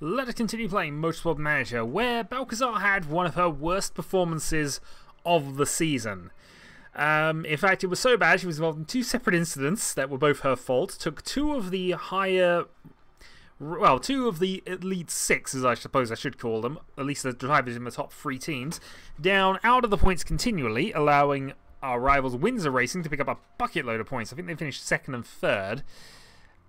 Let us continue playing Motorsport Manager, where Balcazar had one of her worst performances of the season. In fact, it was so bad she was involved in two separate incidents that were both her fault. Took two of the Elite Six, as I suppose I should call them, at least the drivers in the top three teams, down out of the points continually, allowing our rivals Windsor Racing to pick up a bucket load of points. I think they finished second and third.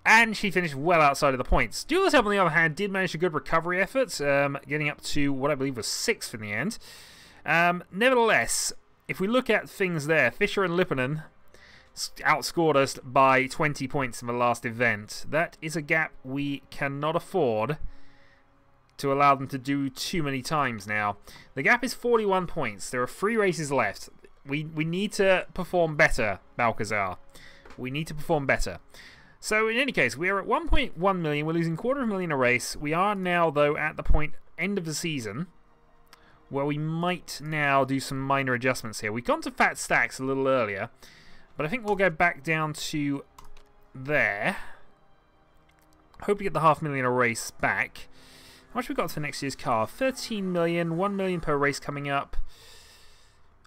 And she finished well outside of the points. Duelist Help, on the other hand, did manage a good recovery effort, getting up to what I believe was 6th in the end. Nevertheless, if we look at things there, Fisher and Lipponen outscored us by 20 points in the last event. That is a gap we cannot afford to allow them to do too many times now. The gap is 41 points. There are 3 races left. We need to perform better, Balcazar. We need to perform better. So in any case, we are at 1.1 million. We're losing $250,000 a race. We are now, though, at the end of the season where we might now do some minor adjustments here. We've gone to fat stacks a little earlier, but I think we'll go back down to there. Hope we get the $500,000 a race back. How much we got for next year's car? 13 million, 1 million per race coming up.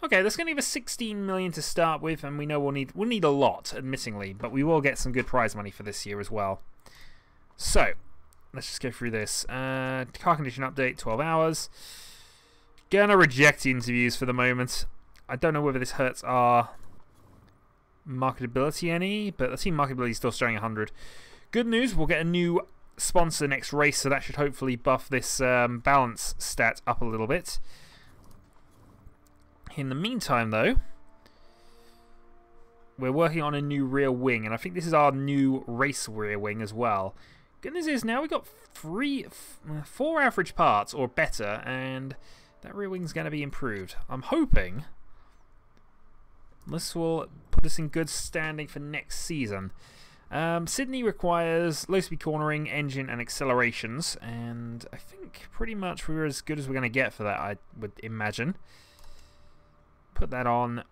Okay, that's going to give us 16 million to start with, and we know we'll need a lot, admittingly, but we will get some good prize money for this year as well. So, let's just go through this. Car condition update, 12 hours. Gonna reject the interviews for the moment. I don't know whether this hurts our marketability any, but the team marketability is still showing 100. Good news, we'll get a new sponsor next race, so that should hopefully buff this balance stat up a little bit. In the meantime, though, we're working on a new rear wing, and I think this is our new race rear wing as well. Good news is now we've got 4 average parts or better, and that rear wing's going to be improved. I'm hoping this will put us in good standing for next season. Sydney requires low-speed cornering, engine, and accelerations, and I think pretty much we're as good as we're going to get for that, I would imagine. Put that on.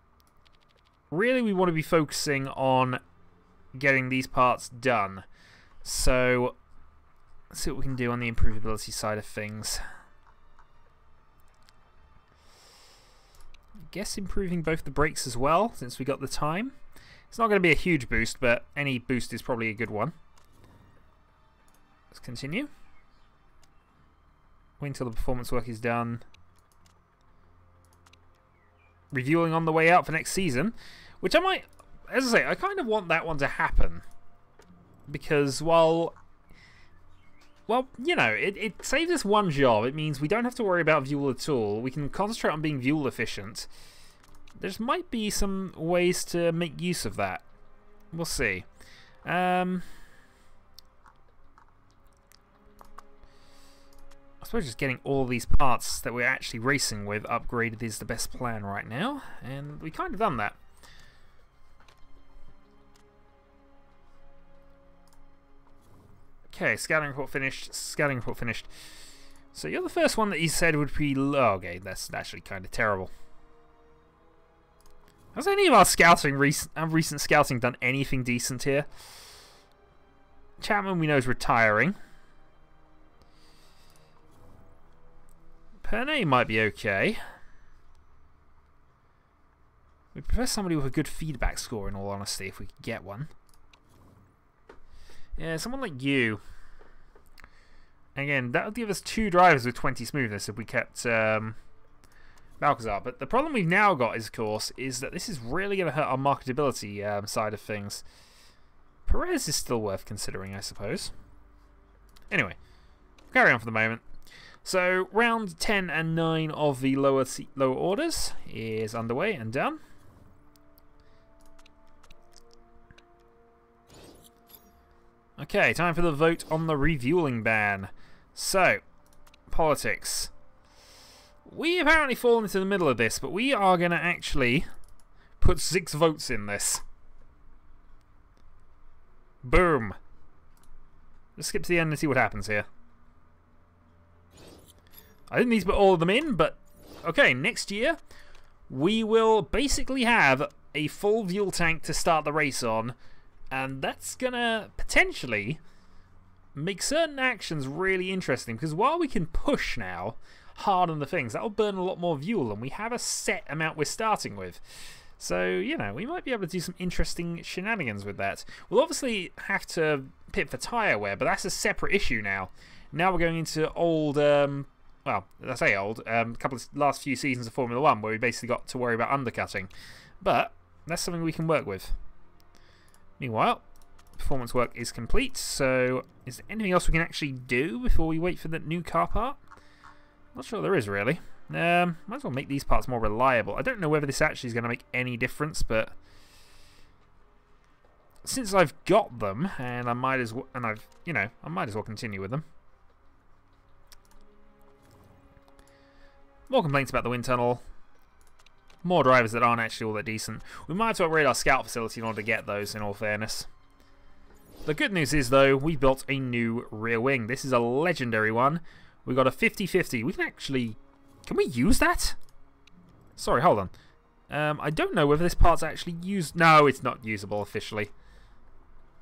Really, we want to be focusing on getting these parts done. So, let's see what we can do on the improvability side of things. I guess improving both the brakes as well, since we got the time. It's not going to be a huge boost, but any boost is probably a good one. Let's continue. Wait until the performance work is done. Reviewing on the way out for next season, which I might, as I say, I kind of want that one to happen, because while you know, it saves us one job. It means we don't have to worry about fuel at all. We can concentrate on being fuel efficient. There might be some ways to make use of that. We'll see. I suppose just getting all these parts that we're actually racing with upgraded is the best plan right now, and we kind of done that. Okay, scouting report finished. Scouting report finished. So you're the first one that you said would be low. Okay, that's actually kind of terrible. Has any of our scouting recent scouting done anything decent here? Chapman we know is retiring. Pernay might be okay. We prefer somebody with a good feedback score, in all honesty, if we could get one. Yeah, someone like you. Again, that would give us 2 drivers with 20 smoothness if we kept Balcazar. But the problem we've now got, is, of course, is that this is really going to hurt our marketability side of things. Perez is still worth considering, I suppose. Anyway, carry on for the moment. So, round 10 and 9 of the lower orders is underway and done. Okay, time for the vote on the refueling ban. So, politics. We apparently fall into the middle of this, but we are going to actually put 6 votes in this. Boom. Let's skip to the end and see what happens here. I didn't need to put all of them in, but okay, next year we will basically have a full fuel tank to start the race on, and that's gonna potentially make certain actions really interesting, because while we can push now hard on the things, that'll burn a lot more fuel, and we have a set amount we're starting with. So, you know, we might be able to do some interesting shenanigans with that. We'll obviously have to pit for tyre wear, but that's a separate issue now. Now we're going into old, well, I say old, a couple of last few seasons of Formula 1 where we basically got to worry about undercutting. But that's something we can work with. Meanwhile, performance work is complete, so is there anything else we can actually do before we wait for the new car part? Not sure there is, really. Might as well make these parts more reliable. I don't know whether this actually is going to make any difference, but since I've got them, and I might as well, I might as well continue with them. More complaints about the wind tunnel. More drivers that aren't actually all that decent. We might have to upgrade our scout facility in order to get those, in all fairness. The good news is, though, we built a new rear wing. This is a legendary one. We got a 50-50. We can actually... Can we use that? Sorry, hold on. I don't know whether this part's actually used... No, it's not usable officially.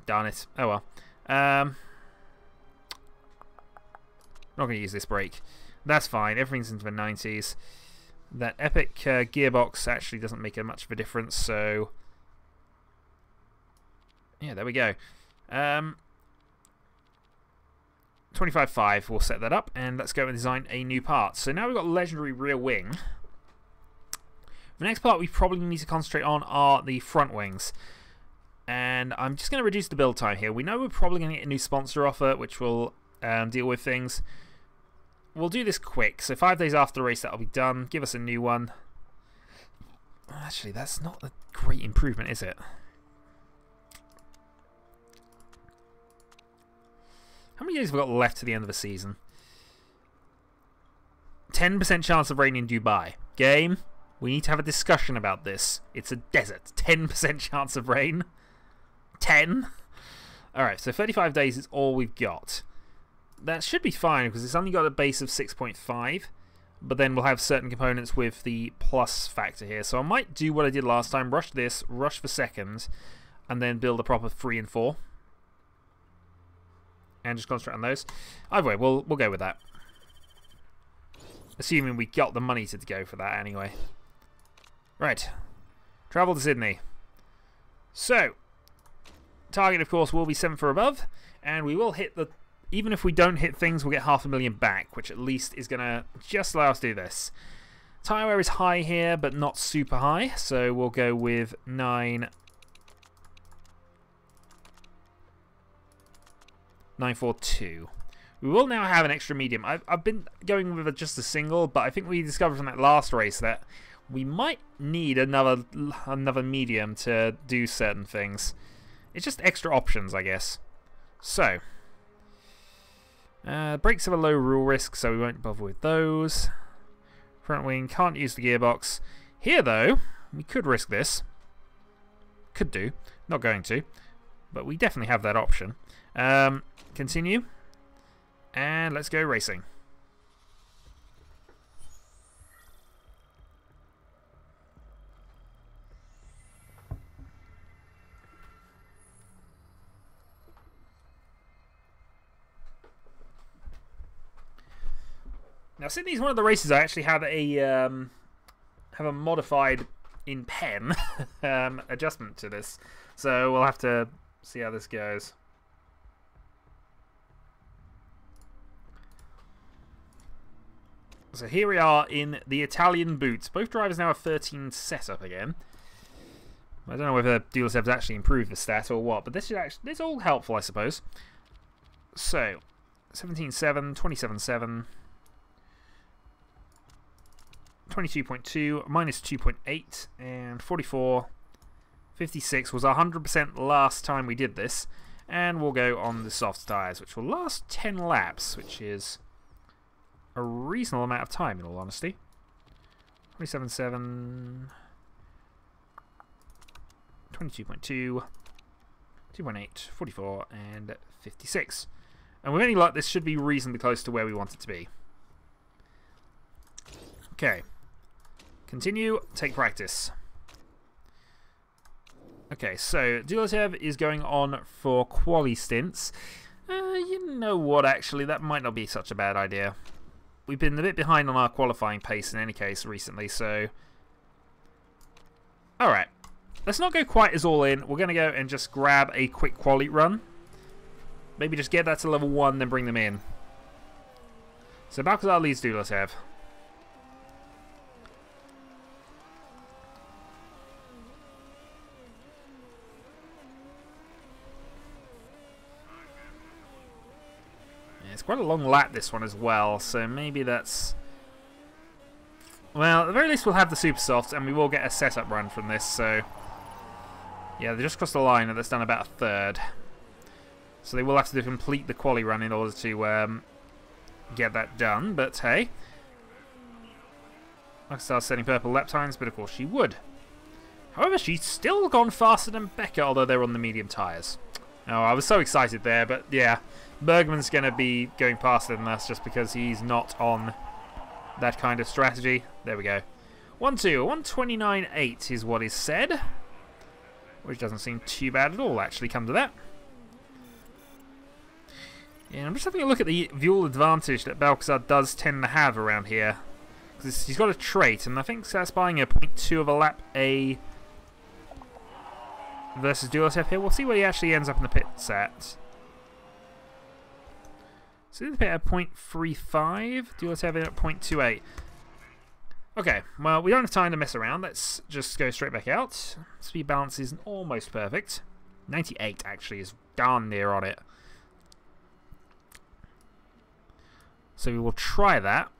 Darn it. Oh well. Not going to use this brake. That's fine. Everything's into the 90s. That epic gearbox actually doesn't make much of a difference, so... Yeah, there we go. 25.5, we'll set that up, and let's go and design a new part. So now we've got legendary rear wing. The next part we probably need to concentrate on are the front wings. And I'm just going to reduce the build time here. We know we're probably going to get a new sponsor offer, which will deal with things. We'll do this quick. So 5 days after the race, that'll be done. Give us a new one. Actually, that's not a great improvement, is it? How many days have we got left to the end of the season? 10% chance of rain in Dubai. Game, we need to have a discussion about this. It's a desert. 10% chance of rain. 10? Alright, so 35 days is all we've got. That should be fine because it's only got a base of 6.5. But then we'll have certain components with the plus factor here. So I might do what I did last time. Rush this, rush for second, and then build a proper 3 and 4. And just concentrate on those. Either way, we'll go with that. Assuming we got the money to go for that anyway. Right. Travel to Sydney. So, target, of course, will be 7 for above. And we will hit the... Even if we don't hit things, we'll get 500,000 back, which at least is going to just allow us to do this. Tyre wear is high here, but not super high. So we'll go with 9... 942. We will now have an extra medium. I've been going with just a single, but I think we discovered from that last race that we might need another medium to do certain things. It's just extra options, I guess. So, brakes have a low rule risk, so we won't bother with those. Front wing, can't use the gearbox. Here, though, we could risk this. Could do. Not going to. But we definitely have that option. Continue. And let's go racing. Now, Sydney's one of the races I actually have a modified in pen adjustment to this, so we'll have to see how this goes. So here we are in the Italian boots. Both drivers now have 13 setup again. I don't know whether dealers have actually improved the stat or what, but this is actually, it's all helpful, I suppose. So 17.7, 27.7, 22.2, minus 2.8, and 44. 56 was 100% last time we did this, and we'll go on the soft tyres, which will last 10 laps, which is a reasonable amount of time, in all honesty. 27.7, 22.2, 2.8, 44, and 56. And with any luck, this should be reasonably close to where we want it to be. Okay. Continue, take practice. Okay, so Dulotev is going on for quali stints. You know what, actually, that might not be such a bad idea. We've been a bit behind on our qualifying pace in any case recently, so... Alright. Let's not go quite as all in. We're going to go and just grab a quick quali run. Maybe just get that to level 1, then bring them in. So Balcazar leads Dulatov. It's quite a long lap, this one, as well, so maybe that's... Well, at the very least we'll have the Super Softs, and we will get a setup run from this, so... Yeah, they just crossed the line, and that's done about a third. So they will have to complete the quali run in order to get that done, but hey. I start setting purple lap times, but of course she would. However, she's still gone faster than Becca, although they're on the medium tyres. Oh, I was so excited there, but yeah. Bergman's going to be going faster than us just because he's not on that kind of strategy. There we go. 1-2, 1:29.8 is what is said. Which doesn't seem too bad at all, actually, come to that. Yeah, I'm just having a look at the fuel advantage that Balcazar does tend to have around here. Because he's got a trait, and I think that's buying a 0.2 of a lap A versus Dulatov here. We'll see where he actually ends up in the pits at. So in the pit at 0.35, Dulatov at 0.28. Okay, well, we don't have time to mess around. Let's just go straight back out. Speed balance is almost perfect. 98, actually, is darn near on it. So we will try that.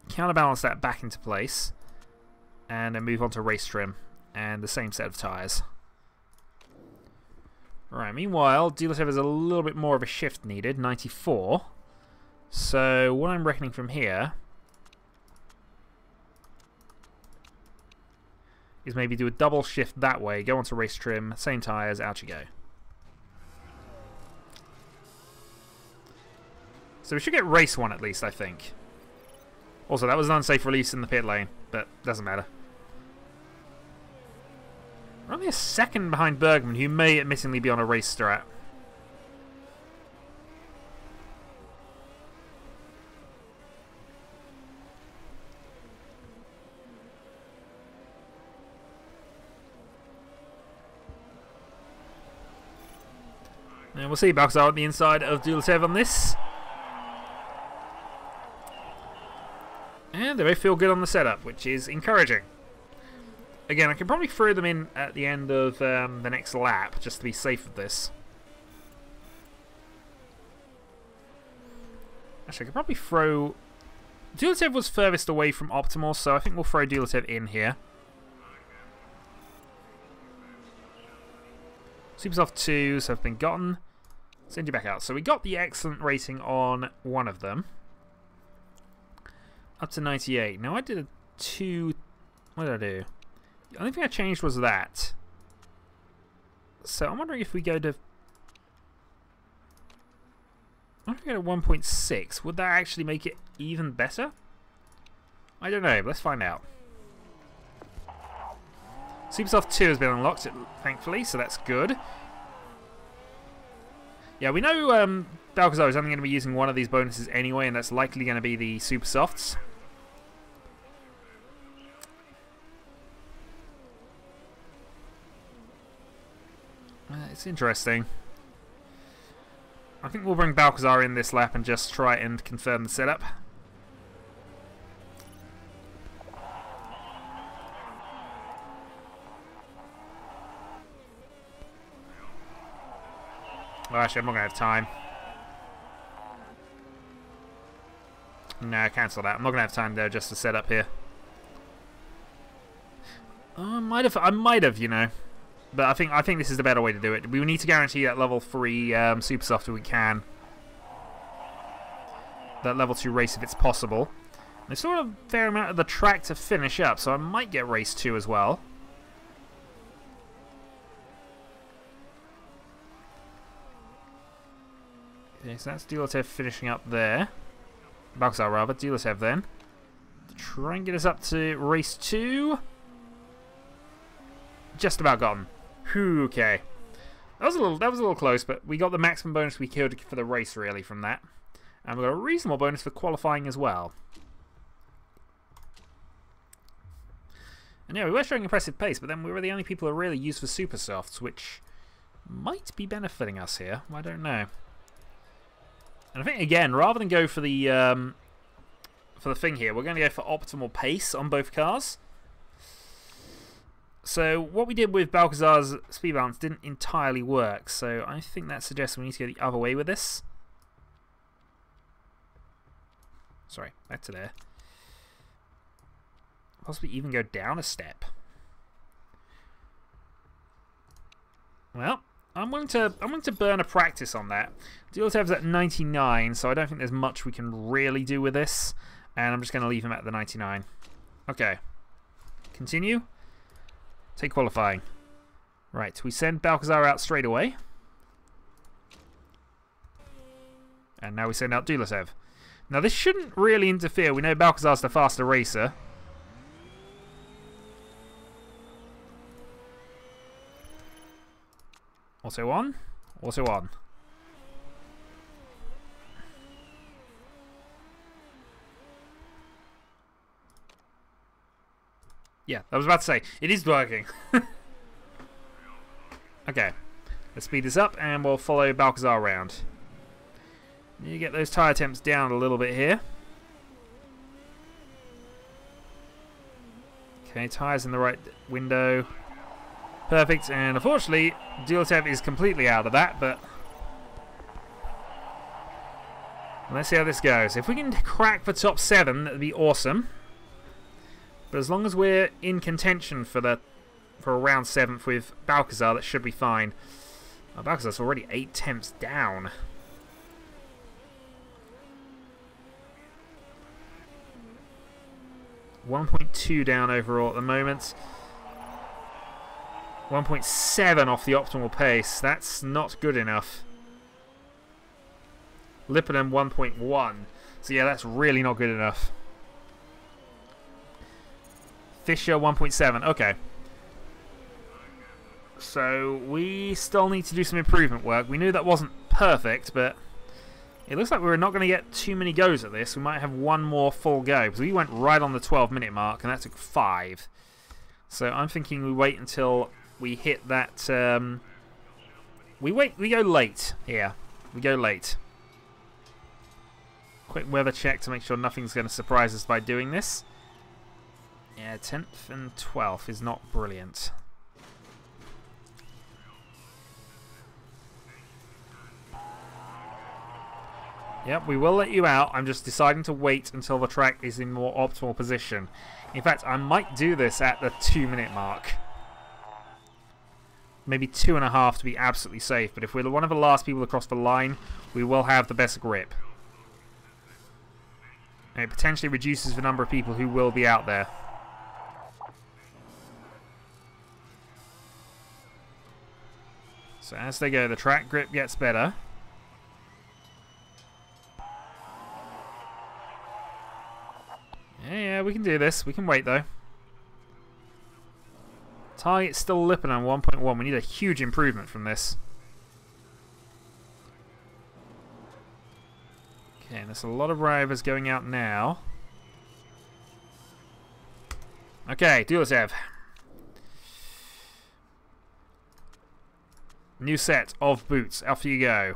Counterbalance that back into place. And then move on to race trim. And the same set of tyres. Right, meanwhile, Dulatov has a little bit more of a shift needed, 94. So, what I'm reckoning from here is maybe do a double shift that way, go onto race trim, same tyres, out you go. So we should get race 1 at least, I think. Also, that was an unsafe release in the pit lane, but doesn't matter. We're only a second behind Bergman, who may admittingly be on a race strat. And we'll see Balcazar on the inside of Dulatov on this. And they both feel good on the setup, which is encouraging. Again, I can probably throw them in at the end of the next lap, just to be safe with this. Actually, I could probably throw... Dulatov was furthest away from optimal, so I think we'll throw Dulatov in here. Supersoft 2s have been gotten. Send you back out. So we got the excellent rating on one of them. Up to 98. Now I did a 2... What did I do? The only thing I changed was that. So I'm wondering if we go to... I'm going to go to 1.6. Would that actually make it even better? I don't know. But let's find out. Supersoft 2 has been unlocked, thankfully, so that's good. Yeah, we know Balcazar is only going to be using one of these bonuses anyway, and that's likely going to be the Supersofts. It's interesting. I think we'll bring Balcazar in this lap and just try and confirm the setup. Well, actually, I'm not going to have time. No, cancel that. I'm not going to have time, though, just to set up here. I might have, you know. But I think this is the better way to do it. We need to guarantee that level 3 Supersoft if we can. That level 2 race if it's possible. There's sort of a fair amount of the track to finish up, so I might get race 2 as well. Okay, so that's Dulatov finishing up there. Balcazar, rather. Dulatov then. Try and get us up to race 2. Just about gotten. Whew, okay. That was a little close, but we got the maximum bonus we could for the race, really, from that. And we got a reasonable bonus for qualifying as well. And yeah, we were showing impressive pace, but then we were the only people who really used for super softs, which might be benefiting us here. I don't know. And I think, again, rather than go for the thing here, we're going to go for optimal pace on both cars. So what we did with Balcazar's speed balance didn't entirely work, so I think that suggests we need to go the other way with this. Sorry, back to there. Possibly even go down a step. Well, I'm willing to burn a practice on that. Dulotev's at 99, so I don't think there's much we can really do with this. And I'm just going to leave him at the 99. Okay. Continue. Take qualifying. Right, we send Balcazar out straight away. And now we send out Dulotev. Now this shouldn't really interfere. We know Balcazar's the faster racer. Also on. Also on. Yeah, I was about to say, it is working. Okay, let's speed this up and we'll follow Balcazar around. You get those tyre temps down a little bit here. Okay, tyres in the right window. Perfect, and unfortunately, Dulotev is completely out of that, but let's see how this goes. If we can crack the top 7, that would be awesome. But as long as we're in contention for around 7th with Balcazar, that should be fine. Oh, Balcazar's already 8 temps down. .2 down overall at the moment. 1.7 off the optimal pace. That's not good enough. Lipponen 1.1. So yeah, that's really not good enough. Fischer 1.7. Okay. So we still need to do some improvement work. We knew that wasn't perfect, but it looks like we're not going to get too many goes at this. We might have one more full go, because we went right on the 12-minute mark, and that took 5. So I'm thinking we wait until we hit that. We go late here. We go late. Quick weather check to make sure nothing's going to surprise us by doing this. Yeah, 10th and 12th is not brilliant. Yep, we will let you out. I'm just deciding to wait until the track is in more optimal position. In fact, I might do this at the 2-minute mark. Maybe 2.5 to be absolutely safe. But if we're one of the last people across the line, we will have the best grip. And it potentially reduces the number of people who will be out there. So as they go, the track grip gets better. Yeah, we can do this. We can wait, though. Target's still lipping on 1.1. We need a huge improvement from this. Okay, and there's a lot of drivers going out now. Okay, Dulotev. New set of boots. Off you go.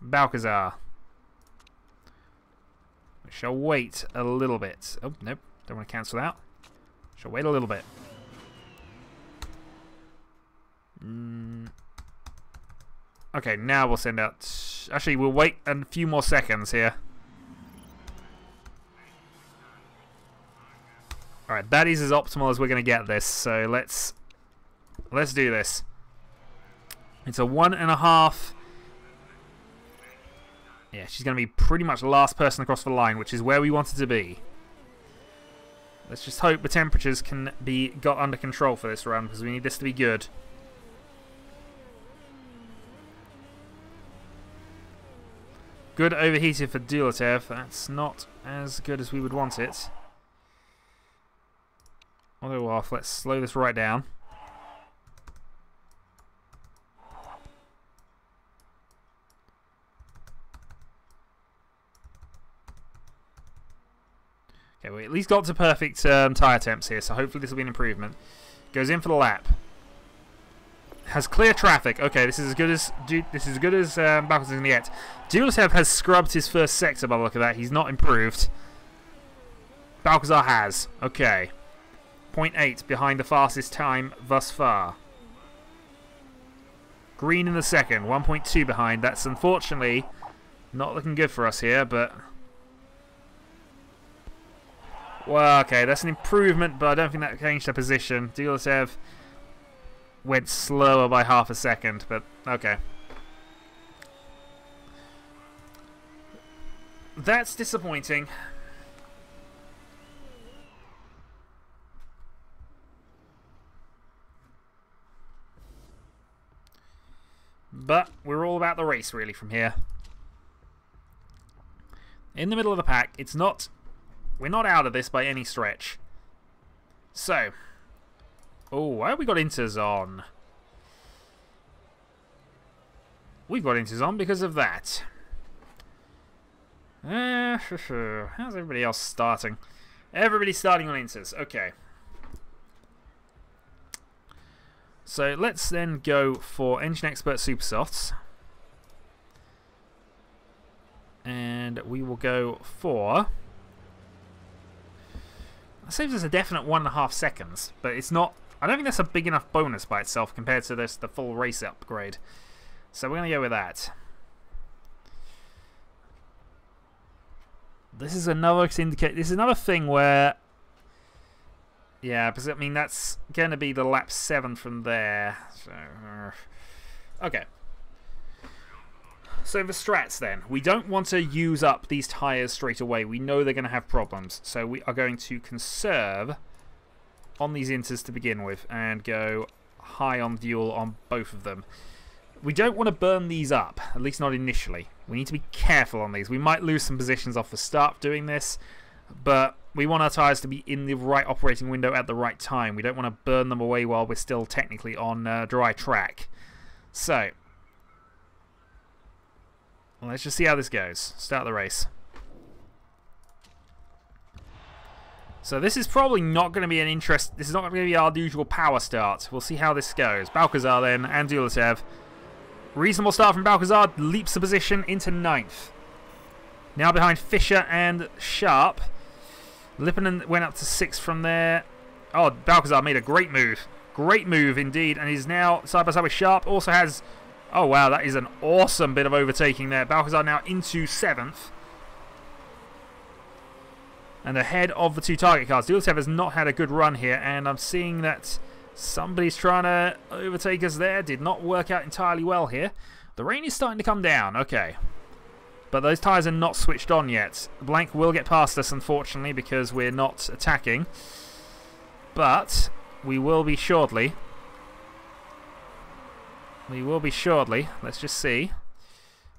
Balcazar. We shall wait a little bit. Oh, nope. Don't want to cancel out. Shall wait a little bit. Okay, now we'll send out... Actually, we'll wait a few more seconds here. Alright, that is as optimal as we're going to get this. So let's do this. It's a 1.5. Yeah, she's going to be pretty much the last person across the line, which is where we want it to be. Let's just hope the temperatures can be got under control for this run, because we need this to be good. Good overheated for Dulotev. That's not as good as we would want it. Although off, let's slow this right down. Okay, we at least got to perfect tyre temps here, so hopefully this will be an improvement. Goes in for the lap. Has clear traffic. Okay, this is as good as Balcazar is going to get. Dulesev has scrubbed his first sector by the look of that. He's not improved. Balcazar has. Okay. 0.8 behind the fastest time thus far. Green in the second. 1.2 behind. That's unfortunately not looking good for us here, but... Well, okay, that's an improvement, but I don't think that changed their position. Dulesev went slower by half a second, but okay. That's disappointing. But we're all about the race, really, from here. In the middle of the pack, it's not... We're not out of this by any stretch. So... Oh, why have we got inters on? We've got inters on because of that. How's everybody else starting? Everybody's starting on inters. Okay. So let's then go for Engine Expert Supersofts. And we will go for... That saves us a definite 1.5 seconds, but it's not... I don't think that's a big enough bonus by itself compared to the full race upgrade. So we're going to go with that. This is another indicate. This is another thing where... Yeah, because I mean, that's going to be the lap 7 from there. So, okay. So the strats then. We don't want to use up these tyres straight away. We know they're going to have problems. So we are going to conserve on these inters to begin with and go high on fuel on both of them. We don't want to burn these up, at least not initially. We need to be careful on these. We might lose some positions off the start doing this, but we want our tyres to be in the right operating window at the right time. We don't want to burn them away while we're still technically on dry track. So, let's just see how this goes. Start the race. So this is probably not going to be an interest. This is not going to be our usual power start. We'll see how this goes. Balcazar then and Dulesev. Reasonable start from Balcazar. Leaps the position into 9th. Now behind Fischer and Sharp. Lipponen went up to 6th from there. Oh, Balcazar made a great move. Great move indeed. And he's now side by side with Sharp. Also has... Oh wow, that is an awesome bit of overtaking there. Balcazar now into 7th. And ahead of the 2 target cars. Dulesev has not had a good run here, and I'm seeing that somebody's trying to overtake us there. Did not work out entirely well here. The rain is starting to come down. Okay. But those tyres are not switched on yet. Blank will get past us, unfortunately, because we're not attacking. But we will be shortly. We will be shortly. Let's just see.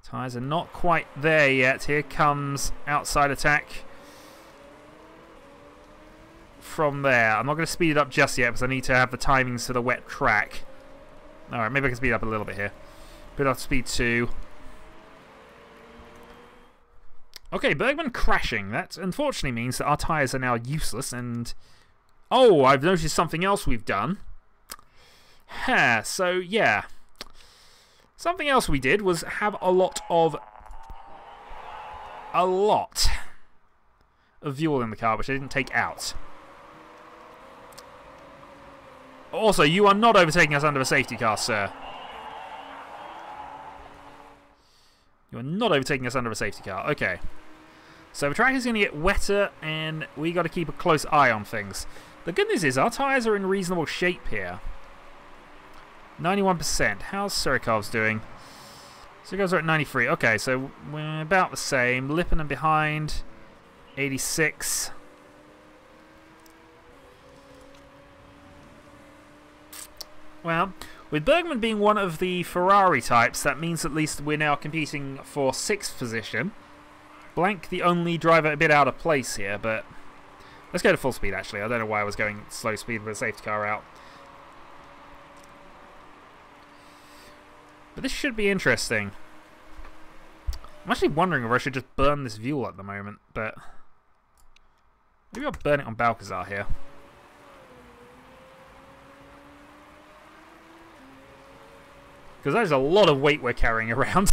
Tyres are not quite there yet. Here comes outside attack from there. I'm not going to speed it up just yet because I need to have the timings for the wet track. Alright, maybe I can speed up a little bit here. Put up speed 2. Okay, Bergman crashing. That unfortunately means that our tyres are now useless and... Oh, I've noticed something else we've done. So, yeah. Something else we did was have a lot of fuel in the car, which I didn't take out. Also, you are not overtaking us under a safety car, sir. You are not overtaking us under a safety car. Okay. So the track is going to get wetter, and we got to keep a close eye on things. The good news is our tyres are in reasonable shape here. 91%. How's Surikov's doing? Surikov's are at 93. Okay, so we're about the same. Lipponen behind. 86. Well, with Bergman being one of the Ferrari types, that means at least we're now competing for 6th position. Blank, the only driver a bit out of place here, but let's go to full speed, actually. I don't know why I was going slow speed with a safety car out. But this should be interesting. I'm actually wondering if I should just burn this fuel at the moment, but... Maybe I'll burn it on Balcazar here. Because there's a lot of weight we're carrying around.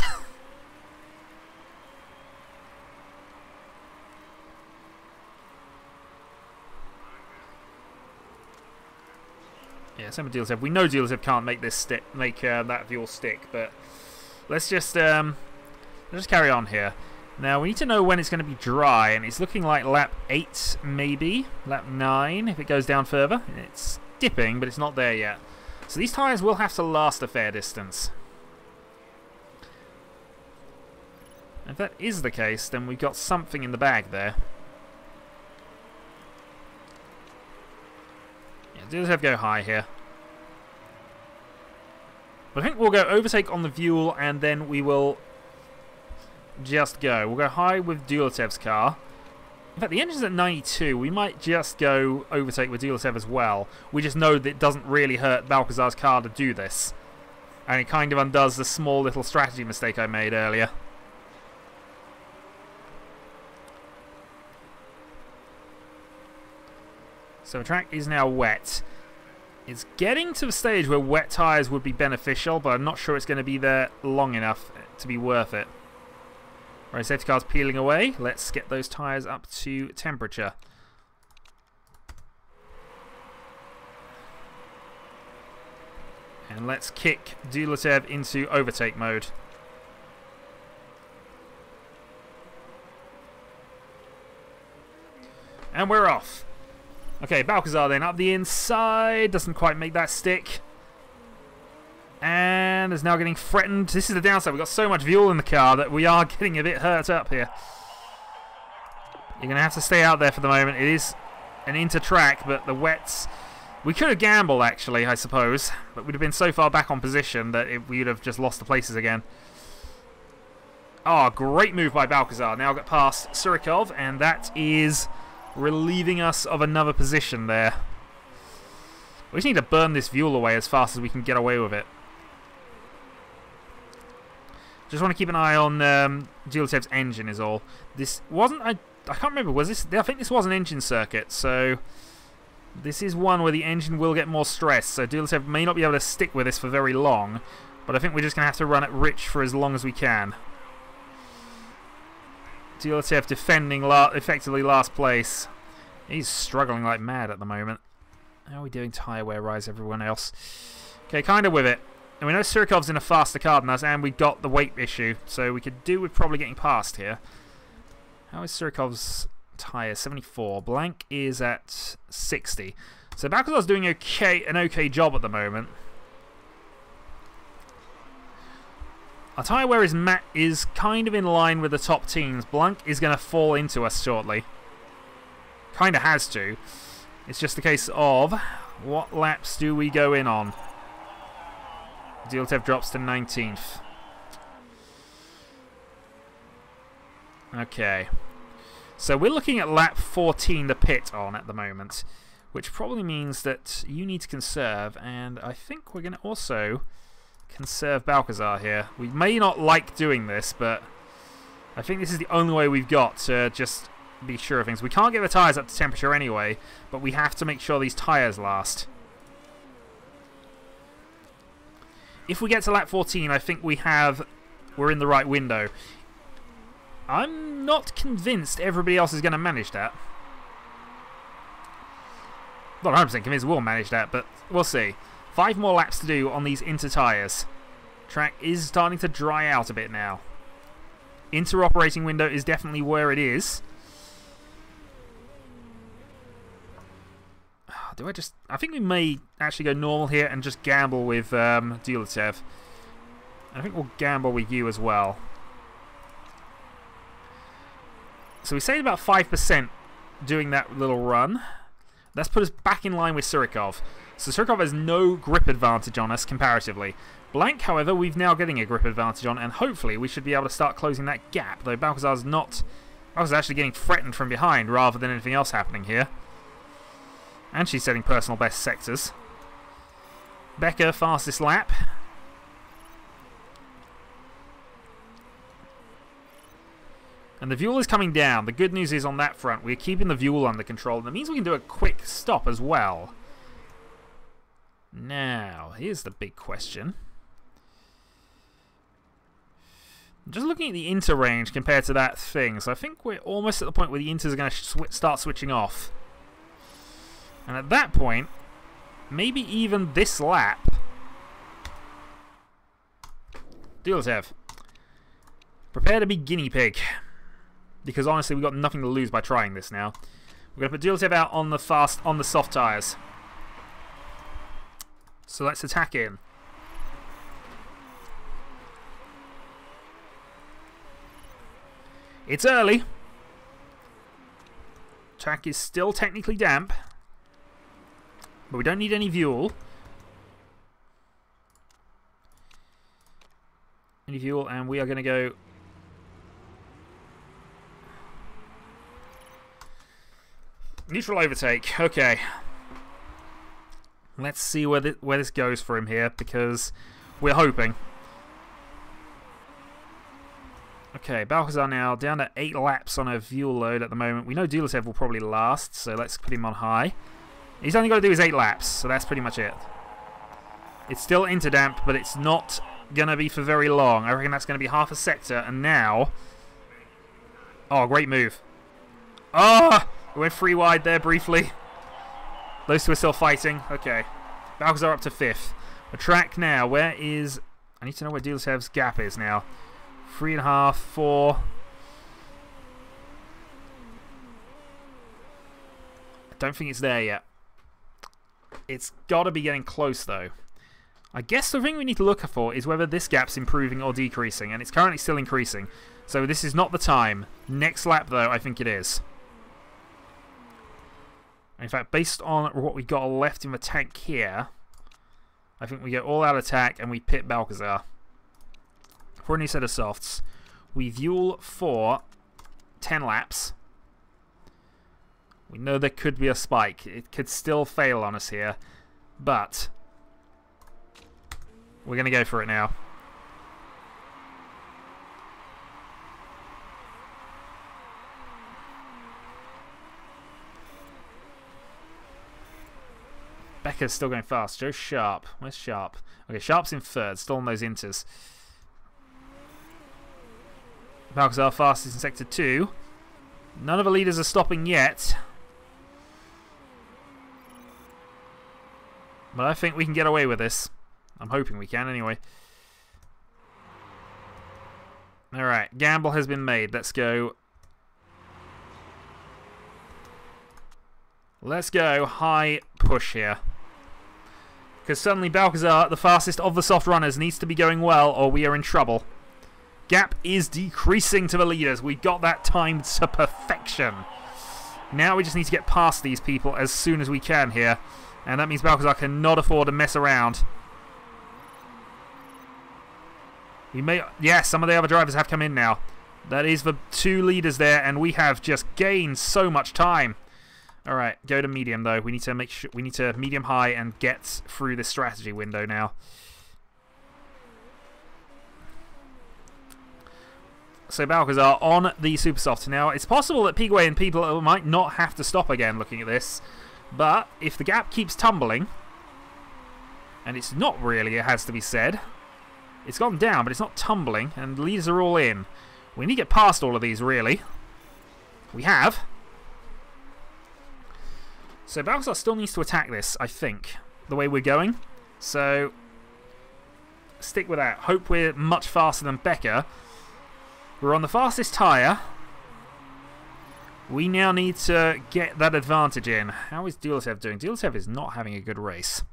Yeah, same with Dealership. We know Dealership can't make this stick, that fuel stick, but let's just carry on here. Now we need to know when it's going to be dry, and it's looking like lap 8, maybe lap 9 if it goes down further. It's dipping, but it's not there yet. So these tyres will have to last a fair distance. If that is the case, then we've got something in the bag there. Yeah, Dealership go high here. But I think we'll go overtake on the Vuel, and then we will just go. We'll go high with Dulatev's car. In fact, the engine's at 92. We might just go overtake with Dulatev as well. We just know that it doesn't really hurt Balcazar's car to do this. And it kind of undoes the small little strategy mistake I made earlier. So the track is now wet. It's getting to the stage where wet tyres would be beneficial, but I'm not sure it's going to be there long enough to be worth it. Right, safety car's peeling away. Let's get those tyres up to temperature. And let's kick Dulatev into overtake mode. And we're off. Okay, Balcazar then up the inside. Doesn't quite make that stick. And is now getting threatened. This is the downside. We've got so much fuel in the car that we are getting a bit hurt up here. You're going to have to stay out there for the moment. It is an inter-track, but the wets... We could have gambled, actually, I suppose. But we'd have been so far back on position that we would have just lost the places again. Oh, great move by Balcazar. Now got past Surikov, and that is relieving us of another position there. We just need to burn this fuel away as fast as we can get away with it. Just want to keep an eye on Dulatev's engine is all. This wasn't... I can't remember. Was this... I think this was an engine circuit, so... This is one where the engine will get more stress, so Dulatev may not be able to stick with this for very long, but I think we're just going to have to run it rich for as long as we can. Dulatev defending effectively last place. He's struggling like mad at the moment. How are we doing tyre wear-wise, everyone else? Okay, kind of with it. And we know Surikov's in a faster car than us, and we got the weight issue, so we could do with probably getting past here. How is Surikov's tyre? 74. Blank is at 60. So Balcazar's doing an okay job at the moment. Our tyre wear is kind of in line with the top teams. Blank is going to fall into us shortly. Kind of has to. It's just a case of what laps do we go in on? Dulatev drops to 19th. Okay. So we're looking at lap 14 to pit on at the moment, which probably means that you need to conserve, and I think we're going to also conserve Balcazar here. We may not like doing this, but I think this is the only way we've got to just be sure of things. We can't get the tyres up to temperature anyway, but we have to make sure these tyres last. If we get to lap 14, I think we're in the right window. I'm not convinced everybody else is going to manage that. Not 100% convinced we'll manage that, but we'll see. 5 more laps to do on these inter tyres. Track is starting to dry out a bit now. Inter-operating window is definitely where it is. I think we may actually go normal here and just gamble with Dulatev. I think we'll gamble with you as well. So we saved about 5% doing that little run. That's put us back in line with Surikov. So Surikov has no grip advantage on us comparatively. Blank, however, we've now getting a grip advantage on, and hopefully we should be able to start closing that gap, though Balcazar's not... Balcazar's actually getting threatened from behind rather than anything else happening here. And she's setting personal best sectors. Becker, fastest lap. And the Vuel is coming down. The good news is on that front, we're keeping the Vuel under control. And that means we can do a quick stop as well. Now, here's the big question. Just looking at the Inter range compared to that thing. So I think we're almost at the point where the Inters are going to start switching off. And at that point, maybe even this lap. Duletev, prepare to be guinea pig. Because honestly, we've got nothing to lose by trying this now. We're going to put Duletev out on the soft tyres. So let's attack in. It's early. Track is still technically damp. But we don't need any fuel. Any fuel, and we are going to go... Neutral overtake. Okay. Let's see where this goes for him here, because we're hoping. Okay, Balcazar now down to 8 laps on a fuel load at the moment. We know Duletev will probably last, so let's put him on high. He's only got to do his 8 laps, so that's pretty much it. It's still interdamp, but it's not going to be for very long. I reckon that's going to be half a sector, and now... Oh, great move. Ah! We went 3 wide there briefly. Those two are still fighting. Okay. Balcazar up to 5th. A track now. Where is... I need to know where Duletev's gap is now. 3.5, 4. I don't think it's there yet. It's got to be getting close, though. I guess the thing we need to look for is whether this gap's improving or decreasing, and it's currently still increasing. So this is not the time. Next lap, though, I think it is. In fact, based on what we got left in the tank here, I think we go all out attack and we pit Balcazar. For a new set of softs, we fuel for 10 laps. We know there could be a spike. It could still fail on us here, but we're going to go for it now. Becker's still going fast. Joe Sharp. Where's Sharp? Okay, Sharp's in 3rd. Still on those inters. Balcazar fastest in Sector 2. None of the leaders are stopping yet. But I think we can get away with this. I'm hoping we can anyway. Alright, gamble has been made. Let's go. Let's go high push here. Because suddenly Balcazar, the fastest of the soft runners, needs to be going well or we are in trouble. Gap is decreasing to the leaders. We got that timed to perfection. Now we just need to get past these people as soon as we can here. And that means Balcazar cannot afford to mess around. We may... Yes, some of the other drivers have come in now. That is the 2 leaders there, and we have just gained so much time. Alright, go to medium though. We need to make sure we need to medium high and get through this strategy window now. So Balcazar on the super soft. Now it's possible that Pigway and people might not have to stop again looking at this. But if the gap keeps tumbling, and it's not really, it has to be said. It's gone down, but it's not tumbling, and the leaders are all in. We need to get past all of these, really. We have. So Balcazar still needs to attack this, I think, the way we're going. So stick with that. Hope we're much faster than Becker. We're on the fastest tyre. We now need to get that advantage in. How is Duletev doing? Duletev is not having a good race.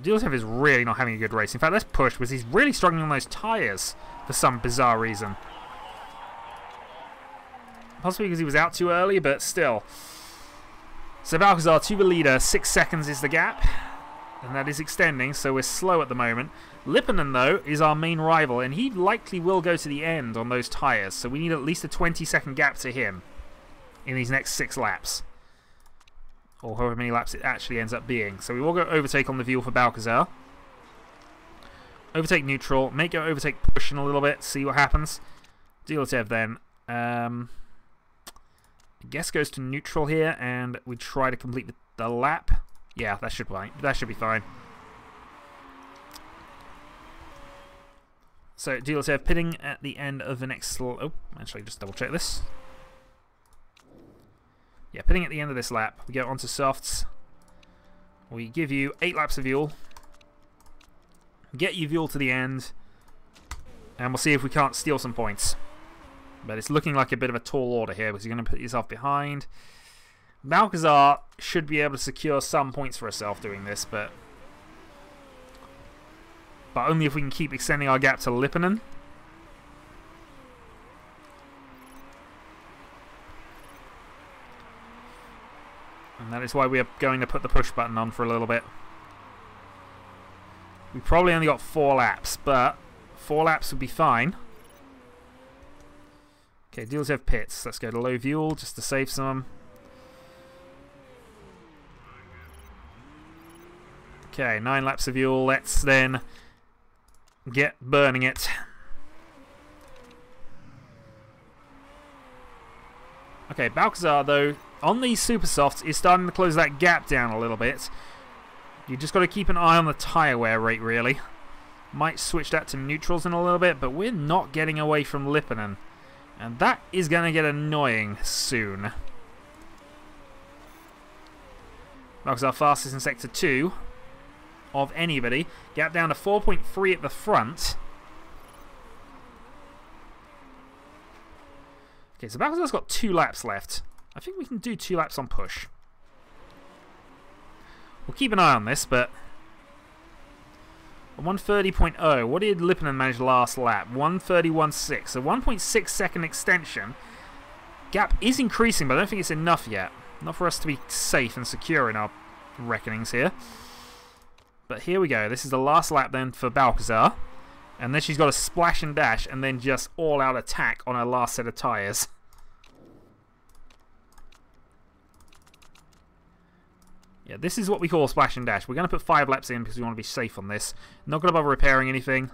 Duletev is really not having a good race. In fact, let's push because he's really struggling on those tyres for some bizarre reason. Possibly because he was out too early, but still. So Balcazar to the leader. 6 seconds is the gap. And that is extending, so we're slow at the moment. Lipponen, though, is our main rival, and he likely will go to the end on those tyres. So we need at least a 20-second gap to him in these next 6 laps. Or however many laps it actually ends up being. So we will go overtake on the Vuel for Balcazar. Overtake neutral. Make your overtake pushing a little bit. See what happens. Dealertev then. I guess goes to neutral here, and we try to complete the lap. Yeah, that should be fine. So Dealertev pitting at the end of the next... Oh, actually, just double check this. Yeah, pitting at the end of this lap. We go onto softs. We give you 8 laps of fuel. Get your fuel to the end. And we'll see if we can't steal some points. But it's looking like a bit of a tall order here because you're going to put yourself behind. Balcazar should be able to secure some points for herself doing this, but only if we can keep extending our gap to Lipponen. And that is why we are going to put the push button on for a little bit. We probably only got 4 laps, but 4 laps would be fine. Okay, dealers have pits. Let's go to low fuel just to save some. Okay, 9 laps of fuel. Let's then get burning it. Okay, Balcazar, though, on these super softs, is starting to close that gap down a little bit. You just got to keep an eye on the tyre wear rate, really. Might switch that to neutrals in a little bit, but we're not getting away from Lipponen. And that is going to get annoying soon. Balcazar fastest in Sector 2 of anybody. Gap down to 4.3 at the front. Okay, so Balcazar's got 2 laps left. I think we can do 2 laps on push. We'll keep an eye on this, but... 130.0. What did Lipponen manage last lap? 131.6. So 1.6 second extension. Gap is increasing, but I don't think it's enough yet. Not for us to be safe and secure in our reckonings here. But here we go. This is the last lap then for Balcazar. And then she's got a splash and dash and then just all-out attack on her last set of tyres. Yeah, this is what we call splash and dash. We're going to put 5 laps in because we want to be safe on this. Not going to bother repairing anything.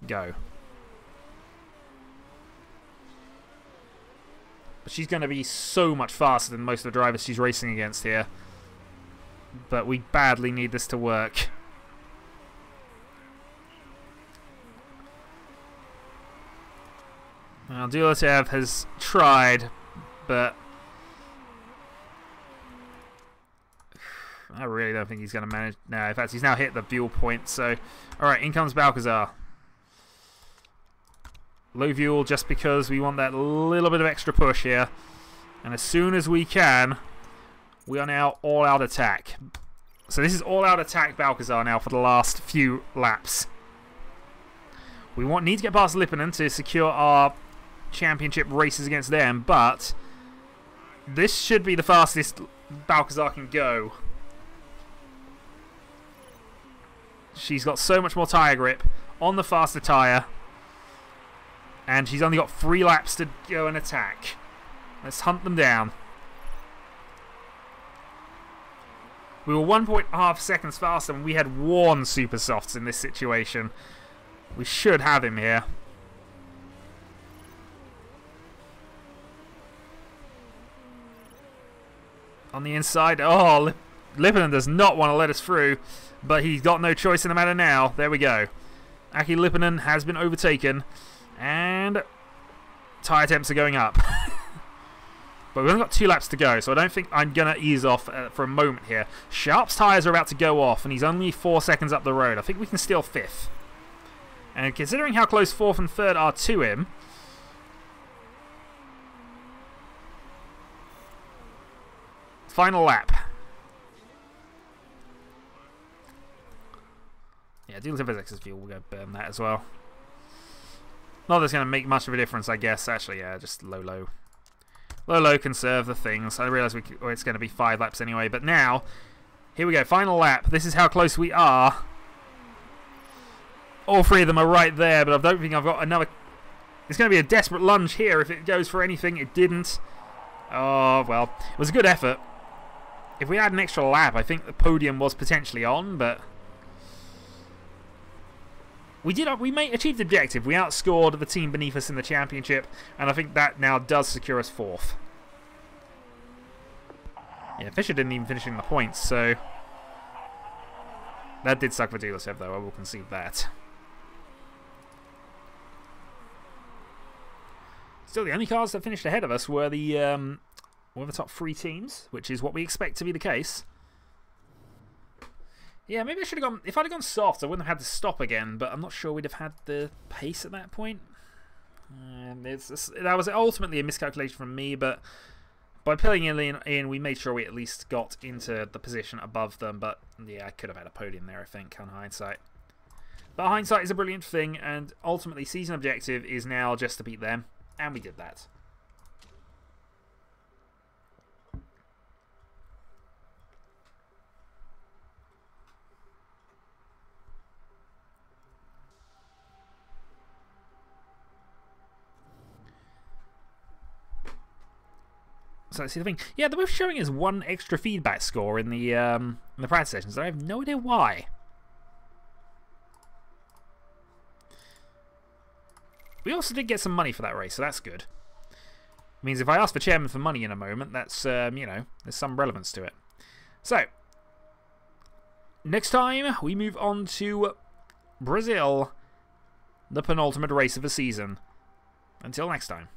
Go. But she's going to be so much faster than most of the drivers she's racing against here. But we badly need this to work. Now, Dealertev has tried, but I really don't think he's going to manage. No, in fact, he's now hit the fuel point. So, alright, in comes Balcazar. Low fuel just because we want that little bit of extra push here. And as soon as we can, we are now all-out attack. So this is all-out attack Balcazar now for the last few laps. We need to get past Lipponen to secure our championship races against them, but this should be the fastest Balcazar can go. She's got so much more tyre grip on the faster tyre, and she's only got 3 laps to go and attack. Let's hunt them down. We were 1.5 seconds faster and we had worn super softs in this situation. We should have him here. On the inside, oh, Lipponen does not want to let us through, but he's got no choice in the matter now. There we go. Aki Lipponen has been overtaken, and tyre temps are going up. But we've only got 2 laps to go, so I don't think I'm going to ease off for a moment here. Sharp's tyres are about to go off, and he's only 4 seconds up the road. I think we can steal 5th. And considering how close 4th and 3rd are to him, final lap. Yeah, Dealertev has excess fuel. We'll go burn that as well. Not that it's going to make much of a difference, I guess. Actually, yeah, just low. Low, conserve the things. I realise it's going to be 5 laps anyway. But now, here we go. Final lap. This is how close we are. All 3 of them are right there, but I don't think I've got another... It's going to be a desperate lunge here if it goes for anything. It didn't. Oh, well. It was a good effort. If we had an extra lap, I think the podium was potentially on, but... We achieved the objective. We outscored the team beneath us in the championship, and I think that now does secure us 4th. Yeah, Fisher didn't even finish in the points, so that did suck for Dulesev, though. I will concede that. Still, the only cars that finished ahead of us were the top 3 teams, which is what we expect to be the case. Yeah, maybe I should have gone... If I'd have gone soft, I wouldn't have had to stop again, but I'm not sure we'd have had the pace at that point. That was ultimately a miscalculation from me, but by pulling in, we made sure we at least got into the position above them. But yeah, I could have had a podium there, I think, on hindsight. But hindsight is a brilliant thing, and ultimately, season objective is now just to beat them, and we did that. So let's see the thing. Yeah, they're both showing us 1 extra feedback score in the practice sessions. I have no idea why. We also did get some money for that race, so that's good. Means if I ask the chairman for money in a moment, that's you know, there's some relevance to it. So next time we move on to Brazil, the penultimate race of the season. Until next time.